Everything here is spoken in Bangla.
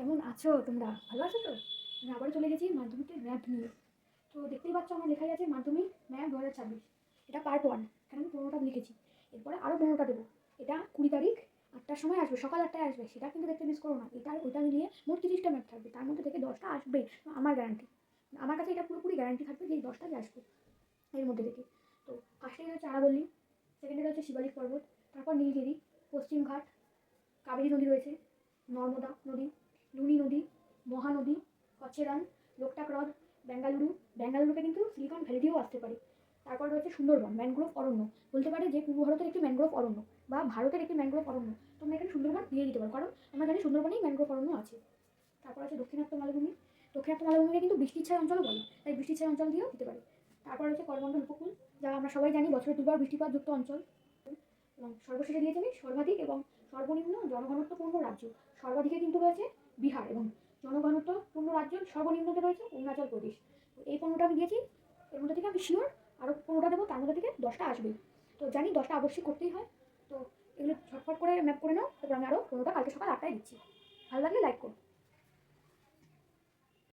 কেমন আছো তোমরা? ভালো আছো তো? আমি আবারও চলে গেছি মাধ্যমিকের ম্যাথ নিয়ে। তো দেখতেই পাচ্ছ আমার লেখাই আছে মাধ্যমিক ম্যাথ 2026। এটা পার্ট 1। এখানে আমি 15টা লিখেছি। এরপরে আরও 15টা দেবো। এটা 20 তারিখ 8টার সময় আসবে, সকাল 8টায় আসবে। সেটা কিন্তু দেখতে মিস করো না। এটা আর ওইটা মিলিয়ে মোট 30টা ম্যাথ থাকবে। তার মধ্যে থেকে 10টা আসবে, আমার গ্যারান্টি। আমার কাছে এটা পুরোপুরি গ্যারান্টি থাকবে যে এই 10টাই আসবে এর মধ্যে থেকে। তো ফার্স্টে রয়েছে আরাবল্লী, সেকেন্ডে রয়েছে শিবালিক পর্বত, তারপর নীলগিরি, পশ্চিমঘাট, কাবেরী নদী রয়েছে, নর্মদা নদী, লুনি নদী, মহানদী, কচ্ছেরান, লোকটাক হ্রদ, বেঙ্গালুরু। বেঙ্গালুরুকে কিন্তু সিলিকন ভ্যালি দিয়েও আসতে পারে। তারপর রয়েছে সুন্দরবন, ম্যানগ্রোভ অরণ্য। বলতে পারে যে পূর্ব ভারতের একটি ম্যানগ্রোভ অরণ্য বা ভারতের একটি ম্যানগ্রোভ অরণ্য। তোমরা এখানে সুন্দরবন দিয়ে দিতে পারো, কারণ আমরা জানি সুন্দরবনেই ম্যানগ্রোভ অরণ্য আছে। তারপর আছে দক্ষিণাত্য মালভূমি। দক্ষিণাত্য মালভূমিকে কিন্তু বৃষ্টির ছায়া অঞ্চলও বলে, তাই বৃষ্টির ছায়া অঞ্চল দিয়েও দিতে পারে। তারপর হচ্ছে করমণ্ডল উপকূল, যা আমরা সবাই জানি বছরে দুবার বৃষ্টিপাতযুক্ত অঞ্চল। এবং সর্বশেষে দিয়েছি আমি সর্বাধিক এবং সর্বনিম্ন জনঘনত্বপূর্ণ রাজ্য। সর্বাধিকে কিন্তু রয়েছে বিহার এবং জনঘনত্বপূর্ণ রাজ্য সর্বনিম্নতে রয়েছে অরুণাচল প্রদেশ। তো এই 15টা আমি দিয়েছি। এর মধ্যে থেকে আমি শিওর আরও 15টা দেবো, তার মধ্যে থেকে 10টা আসবেই। তো জানি 10টা অবশ্যই করতেই হয়। তো এগুলো ঝটফট করে ম্যাপ করে নাও, তারপর আমি আরও 15টা কালকে সকাল 8টায় দিচ্ছি। ভালো লাগলে লাইক